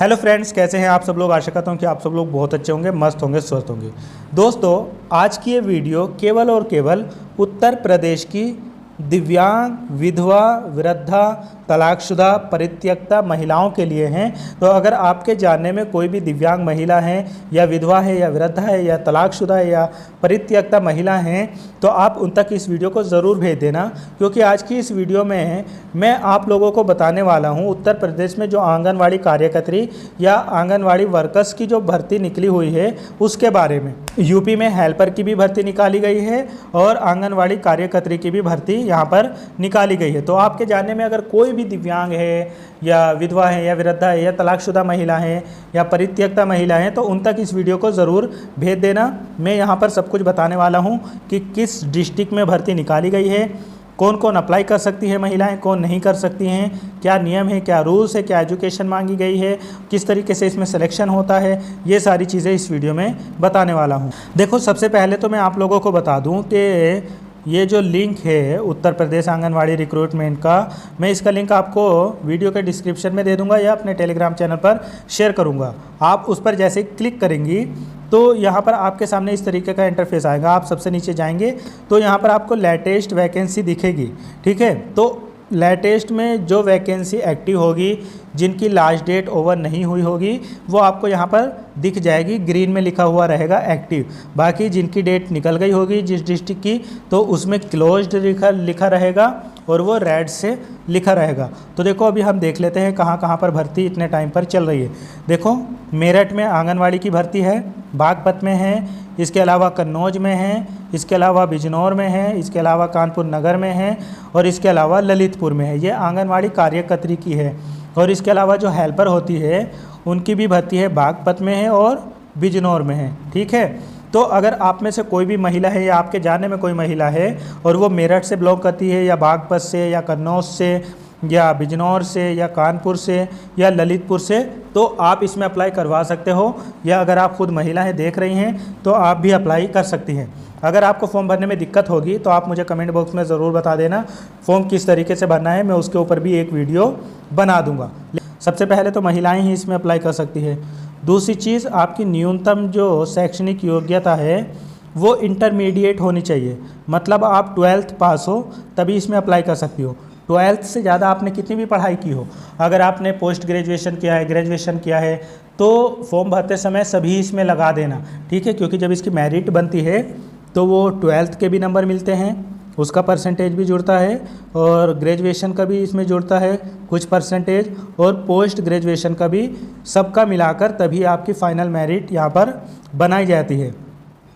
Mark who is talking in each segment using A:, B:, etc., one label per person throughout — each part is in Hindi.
A: हेलो फ्रेंड्स, कैसे हैं आप सब लोग। आशा करता हूं कि आप सब लोग बहुत अच्छे होंगे, मस्त होंगे, स्वस्थ होंगे। दोस्तों, आज की ये वीडियो केवल और केवल उत्तर प्रदेश की दिव्यांग, विधवा, वृद्धा, तलाकशुदा, परित्यक्ता महिलाओं के लिए हैं। तो अगर आपके जानने में कोई भी दिव्यांग महिला है या विधवा है या वृद्धा है या तलाकशुदा है या परित्यक्ता महिला हैं तो आप उन तक इस वीडियो को ज़रूर भेज देना, क्योंकि आज की इस वीडियो में मैं आप लोगों को बताने वाला हूं उत्तर प्रदेश में जो आंगनवाड़ी कार्यकर्त्री या आंगनवाड़ी वर्कर्स की जो भर्ती निकली हुई है उसके बारे में। यूपी में हेल्पर की भी भर्ती निकाली गई है और आंगनवाड़ी कार्यकर्त्री की भी भर्ती यहाँ पर निकाली गई है। तो आपके जानने में अगर कोई भी दिव्यांग है या विधवा है या वृद्धा है या तलाकशुदा महिला है या परित्यक्ता महिला है तो उन तक इस वीडियो को ज़रूर भेज देना। मैं यहाँ पर सब कुछ बताने वाला हूँ कि किस डिस्ट्रिक्ट में भर्ती निकाली गई है, कौन कौन अप्लाई कर सकती है महिलाएं, कौन नहीं कर सकती हैं, क्या नियम है, क्या रूल्स है, क्या एजुकेशन मांगी गई है, किस तरीके से इसमें सिलेक्शन होता है, ये सारी चीज़ें इस वीडियो में बताने वाला हूँ। देखो, सबसे पहले तो मैं आप लोगों को बता दूँ कि ये जो लिंक है उत्तर प्रदेश आंगनवाड़ी रिक्रूटमेंट का, मैं इसका लिंक आपको वीडियो के डिस्क्रिप्शन में दे दूंगा या अपने टेलीग्राम चैनल पर शेयर करूंगा। आप उस पर जैसे क्लिक करेंगी तो यहाँ पर आपके सामने इस तरीके का इंटरफेस आएगा। आप सबसे नीचे जाएंगे तो यहाँ पर आपको लेटेस्ट वैकेंसी दिखेगी, ठीक है। तो लेटेस्ट में जो वैकेंसी एक्टिव होगी, जिनकी लास्ट डेट ओवर नहीं हुई होगी, वो आपको यहाँ पर दिख जाएगी, ग्रीन में लिखा हुआ रहेगा एक्टिव। बाकी जिनकी डेट निकल गई होगी जिस डिस्ट्रिक्ट की, तो उसमें क्लोज्ड लिखा रहेगा और वो रेड से लिखा रहेगा। तो देखो, अभी हम देख लेते हैं कहाँ कहाँ पर भर्ती इतने टाइम पर चल रही है। देखो, मेरठ में आंगनवाड़ी की भर्ती है, बागपत में है, इसके अलावा कन्नौज में है, इसके अलावा बिजनौर में है, इसके अलावा कानपुर नगर में है और इसके अलावा ललितपुर में है। ये आंगनवाड़ी कार्यकर्त्री की है। और इसके अलावा जो हेल्पर होती है उनकी भी भर्ती है, बागपत में है और बिजनौर में है, ठीक है। तो अगर आप में से कोई भी महिला है या आपके जानने में कोई महिला है और वो मेरठ से बिलोंग करती है या बागपत से या कन्नौज से या बिजनौर से या कानपुर से या ललितपुर से, तो आप इसमें अप्लाई करवा सकते हो। या अगर आप खुद महिला हैं, देख रही हैं, तो आप भी अप्लाई कर सकती हैं। अगर आपको फॉर्म भरने में दिक्कत होगी तो आप मुझे कमेंट बॉक्स में ज़रूर बता देना फॉर्म किस तरीके से भरना है, मैं उसके ऊपर भी एक वीडियो बना दूंगा। सबसे पहले तो महिलाएं ही इसमें अप्लाई कर सकती है। दूसरी चीज़, आपकी न्यूनतम जो शैक्षणिक योग्यता है वो इंटरमीडिएट होनी चाहिए, मतलब आप 12th पास हो तभी इसमें अप्लाई कर सकती हो। 12th से ज़्यादा आपने कितनी भी पढ़ाई की हो, अगर आपने पोस्ट ग्रेजुएशन किया है, ग्रेजुएशन किया है, तो फॉर्म भरते समय सभी इसमें लगा देना, ठीक है। क्योंकि जब इसकी मेरिट बनती है तो वो 12th के भी नंबर मिलते हैं, उसका परसेंटेज भी जुड़ता है और ग्रेजुएशन का भी इसमें जुड़ता है कुछ परसेंटेज, और पोस्ट ग्रेजुएशन का भी, सबका मिलाकर तभी आपकी फ़ाइनल मेरिट यहाँ पर बनाई जाती है।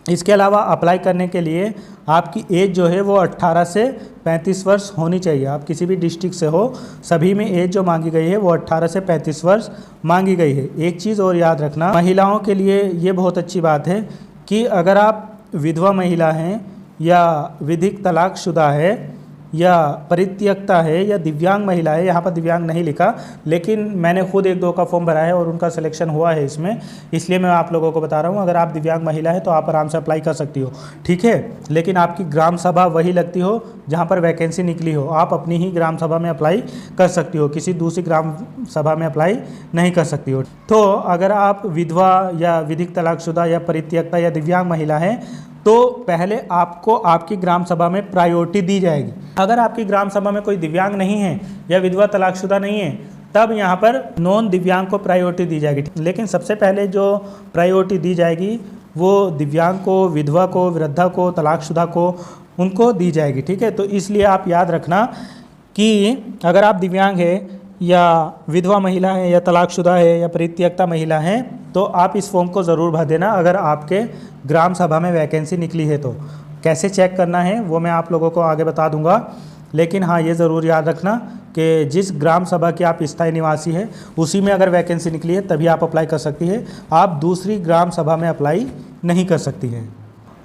A: इसके अलावा अप्लाई करने के लिए आपकी एज जो है वो 18 से 35 वर्ष होनी चाहिए। आप किसी भी डिस्ट्रिक्ट से हो, सभी में एज जो मांगी गई है वो 18 से 35 वर्ष मांगी गई है। एक चीज़ और याद रखना, महिलाओं के लिए ये बहुत अच्छी बात है कि अगर आप विधवा महिला हैं या विधिक तलाकशुदा है या परित्यक्ता है या दिव्यांग महिला है, यहाँ पर दिव्यांग नहीं लिखा, लेकिन मैंने खुद एक दो का फॉर्म भरा है और उनका सिलेक्शन हुआ है इसमें, इसलिए मैं आप लोगों को बता रहा हूँ। अगर आप दिव्यांग महिला है तो आप आराम से अप्लाई कर सकती हो, ठीक है। लेकिन आपकी ग्राम सभा वही लगती हो जहाँ पर वैकेंसी निकली हो। आप अपनी ही ग्राम सभा में अप्लाई कर सकती हो, किसी दूसरी ग्राम सभा में अप्लाई नहीं कर सकती हो। तो अगर आप विधवा या विधिक तलाकशुदा या परित्यक्ता या दिव्यांग महिला हैं तो पहले आपको आपकी ग्राम सभा में प्रायोरिटी दी जाएगी। अगर आपकी ग्राम सभा में कोई दिव्यांग नहीं है या विधवा तलाकशुदा नहीं है, तब यहाँ पर नॉन दिव्यांग को प्रायोरिटी दी जाएगी। लेकिन सबसे पहले जो प्रायोरिटी दी जाएगी वो दिव्यांग को, विधवा को, वृद्धा को, तलाकशुदा को, उनको दी जाएगी, ठीक है। तो इसलिए आप याद रखना कि अगर आप दिव्यांग है या विधवा महिला है या तलाकशुदा है या परित्यक्ता महिला है तो आप इस फॉर्म को ज़रूर भर देना अगर आपके ग्राम सभा में वैकेंसी निकली है तो। कैसे चेक करना है वो मैं आप लोगों को आगे बता दूंगा, लेकिन हाँ, ये ज़रूर याद रखना कि जिस ग्राम सभा के आप स्थायी निवासी है उसी में अगर वैकेंसी निकली है तभी आप अप्लाई कर सकती है, आप दूसरी ग्राम सभा में अप्लाई नहीं कर सकती है।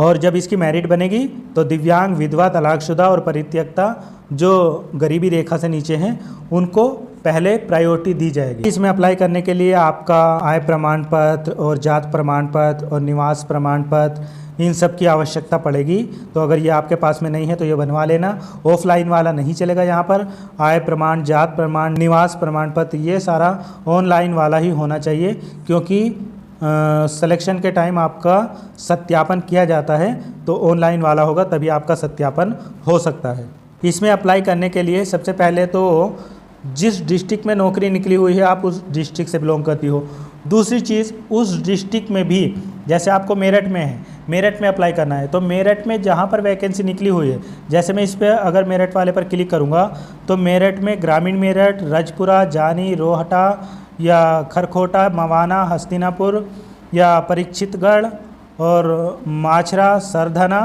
A: और जब इसकी मेरिट बनेगी तो दिव्यांग, विधवा, तलाकशुदा और परित्यक्ता जो गरीबी रेखा से नीचे हैं उनको पहले प्रायोरिटी दी जाएगी। इसमें अप्लाई करने के लिए आपका आय प्रमाण पत्र और जात प्रमाण पत्र और निवास प्रमाण पत्र, इन सब की आवश्यकता पड़ेगी। तो अगर ये आपके पास में नहीं है तो ये बनवा लेना। ऑफलाइन वाला नहीं चलेगा यहाँ पर। आय प्रमाण, जात प्रमाण, निवास प्रमाण पत्र, ये सारा ऑनलाइन वाला ही होना चाहिए, क्योंकि सिलेक्शन के टाइम आपका सत्यापन किया जाता है, तो ऑनलाइन वाला होगा तभी आपका सत्यापन हो सकता है। इसमें अप्लाई करने के लिए सबसे पहले तो जिस डिस्ट्रिक्ट में नौकरी निकली हुई है आप उस डिस्ट्रिक्ट से बिलोंग करती हो। दूसरी चीज़, उस डिस्ट्रिक्ट में भी, जैसे आपको मेरठ में है, मेरठ में अप्लाई करना है, तो मेरठ में जहाँ पर वैकेंसी निकली हुई है, जैसे मैं इस पर अगर मेरठ वाले पर क्लिक करूँगा तो मेरठ में ग्रामीण मेरठ, रजपुरा, जानी, रोहटा या खरखोटा, मवाना, हस्तिनापुर या परीक्षितगढ़ और माछरा, सरधना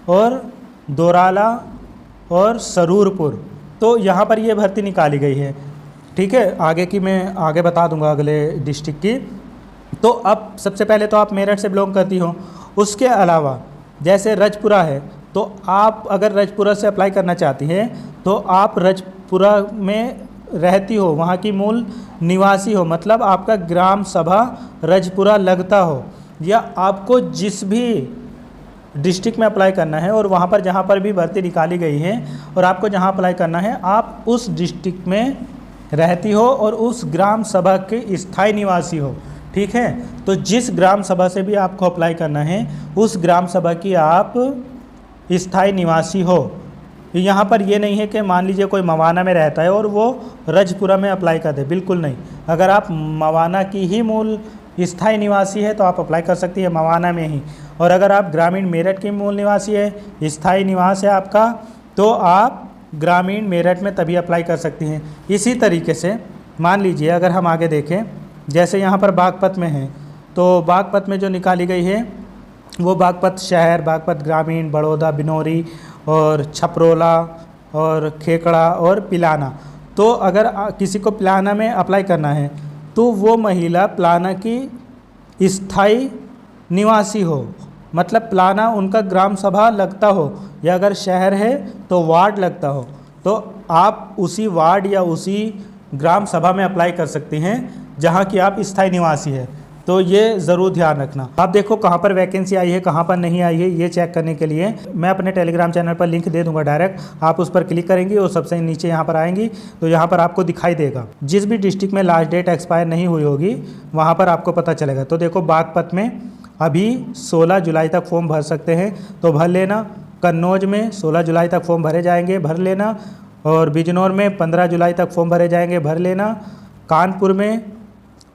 A: और दोराला और सरूरपुर, तो यहाँ पर ये भर्ती निकाली गई है। ठीक है, आगे की मैं आगे बता दूंगा अगले डिस्ट्रिक्ट की। तो अब सबसे पहले तो आप मेरठ से बिलोंग करती हो। उसके अलावा जैसे रजपुरा है, तो आप अगर रजपुरा से अप्लाई करना चाहती हैं तो आप रजपुरा में रहती हो, वहाँ की मूल निवासी हो, मतलब आपका ग्राम सभा रजपुरा लगता हो, या आपको जिस भी डिस्ट्रिक्ट में अप्लाई करना है और वहाँ पर जहाँ पर भी भर्ती निकाली गई है और आपको जहाँ अप्लाई करना है, आप उस डिस्ट्रिक्ट में रहती हो और उस ग्राम सभा के स्थायी निवासी हो। ठीक है, तो जिस ग्राम सभा से भी आपको अप्लाई करना है उस ग्राम सभा की आप स्थायी निवासी हो। यहाँ पर ये नहीं है कि मान लीजिए कोई मवाना में रहता है और वो रजपुरा में अप्लाई कर दे, बिल्कुल नहीं। अगर आप मवाना की ही मूल स्थायी निवासी है तो आप अप्लाई कर सकती है मवाना में ही, और अगर आप ग्रामीण मेरठ की मूल निवासी है, स्थायी निवास है आपका, तो आप ग्रामीण मेरठ में तभी अप्लाई कर सकती हैं। इसी तरीके से मान लीजिए अगर हम आगे देखें, जैसे यहाँ पर बागपत में है, तो बागपत में जो निकाली गई है वो बागपत शहर, बागपत ग्रामीण, बड़ौदा, बिनौरी और छपरोला और खेकड़ा और पिलाना। तो अगर किसी को पिलाना में अप्लाई करना है तो वो महिला पिलाना की स्थायी निवासी हो, मतलब पिलाना उनका ग्राम सभा लगता हो, या अगर शहर है तो वार्ड लगता हो, तो आप उसी वार्ड या उसी ग्राम सभा में अप्लाई कर सकती हैं जहां की आप स्थायी निवासी है। तो ये ज़रूर ध्यान रखना। आप देखो कहाँ पर वैकेंसी आई है, कहाँ पर नहीं आई है, ये चेक करने के लिए मैं अपने टेलीग्राम चैनल पर लिंक दे दूंगा डायरेक्ट, आप उस पर क्लिक करेंगी और सबसे नीचे यहाँ पर आएंगी तो यहाँ पर आपको दिखाई देगा। जिस भी डिस्ट्रिक्ट में लास्ट डेट एक्सपायर नहीं हुई होगी वहाँ पर आपको पता चलेगा। तो देखो बागपत में अभी 16 जुलाई तक फॉर्म भर सकते हैं, तो भर लेना। कन्नौज में 16 जुलाई तक फॉर्म भरे जाएंगे, भर लेना। और बिजनौर में 15 जुलाई तक फॉर्म भरे जाएंगे, भर लेना। कानपुर में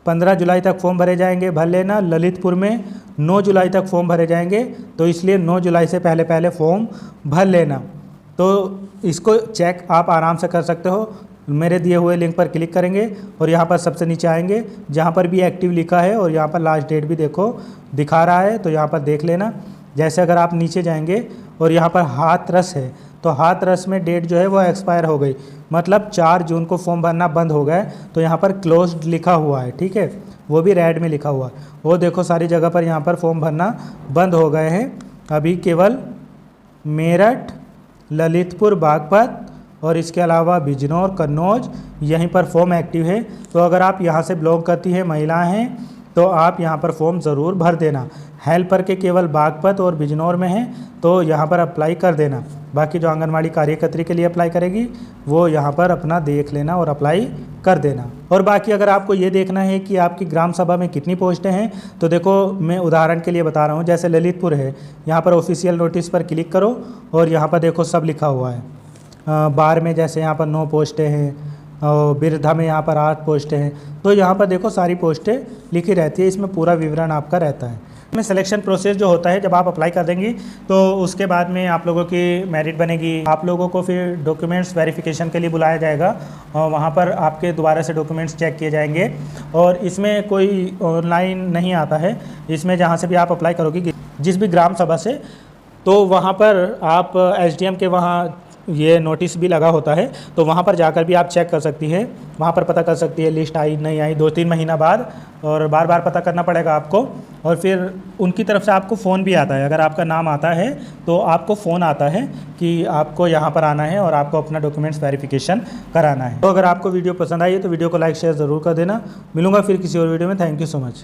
A: 15 जुलाई तक फॉर्म भरे जाएंगे, भर लेना। ललितपुर में 9 जुलाई तक फॉर्म भरे जाएंगे, तो इसलिए 9 जुलाई से पहले पहले फॉर्म भर लेना। तो इसको चेक आप आराम से कर सकते हो। मेरे दिए हुए लिंक पर क्लिक करेंगे और यहाँ पर सबसे नीचे आएंगे जहाँ पर भी एक्टिव लिखा है और यहाँ पर लास्ट डेट भी देखो दिखा रहा है, तो यहाँ पर देख लेना। जैसे अगर आप नीचे जाएंगे और यहाँ पर हाथरस है, तो हाथरस में डेट जो है वो एक्सपायर हो गई, मतलब 4 जून को फॉर्म भरना बंद हो गया। तो यहाँ पर क्लोज्ड लिखा हुआ है, ठीक है, वो भी रेड में लिखा हुआ है। वो देखो सारी जगह पर यहाँ पर फॉर्म भरना बंद हो गए हैं। अभी केवल मेरठ, ललितपुर, बागपत और इसके अलावा बिजनौर, कन्नौज, यहीं पर फॉर्म एक्टिव है। तो अगर आप यहाँ से बिलोंग करती हैं, महिलाएं हैं, तो आप यहाँ पर फॉर्म ज़रूर भर देना। हेल्पर के केवल बागपत और बिजनौर में है, तो यहाँ पर अप्लाई कर देना। बाकी जो आंगनवाड़ी कार्यकर्त्री के लिए अप्लाई करेगी वो यहाँ पर अपना देख लेना और अप्लाई कर देना। और बाकी अगर आपको ये देखना है कि आपकी ग्राम सभा में कितनी पोस्टें हैं, तो देखो मैं उदाहरण के लिए बता रहा हूँ। जैसे ललितपुर है, यहाँ पर ऑफिशियल नोटिस पर क्लिक करो और यहाँ पर देखो सब लिखा हुआ है। बार में जैसे यहाँ पर 9 पोस्टें हैं और बिरधा में यहाँ पर 8 पोस्टें हैं। तो यहाँ पर देखो सारी पोस्टें लिखी रहती है, इसमें पूरा विवरण आपका रहता है। में सिलेक्शन प्रोसेस जो होता है, जब आप अप्लाई कर देंगी तो उसके बाद में आप लोगों की मेरिट बनेगी। आप लोगों को फिर डॉक्यूमेंट्स वेरिफिकेशन के लिए बुलाया जाएगा और वहाँ पर आपके दोबारा से डॉक्यूमेंट्स चेक किए जाएंगे। और इसमें कोई ऑनलाइन नहीं आता है, इसमें जहाँ से भी आप अप्लाई करोगी जिस भी ग्राम सभा से, तो वहाँ पर आप SDM के वहाँ ये नोटिस भी लगा होता है, तो वहाँ पर जाकर भी आप चेक कर सकती हैं। वहाँ पर पता कर सकती है लिस्ट आई नहीं आई 2-3 महीना बाद, और बार बार पता करना पड़ेगा आपको। और फिर उनकी तरफ से आपको फ़ोन भी आता है, अगर आपका नाम आता है तो आपको फ़ोन आता है कि आपको यहाँ पर आना है और आपको अपना डॉक्यूमेंट्स वेरिफिकेशन कराना है। तो अगर आपको वीडियो पसंद आई है तो वीडियो को लाइक शेयर ज़रूर कर देना। मिलूँगा फिर किसी और वीडियो में। Thank you so much.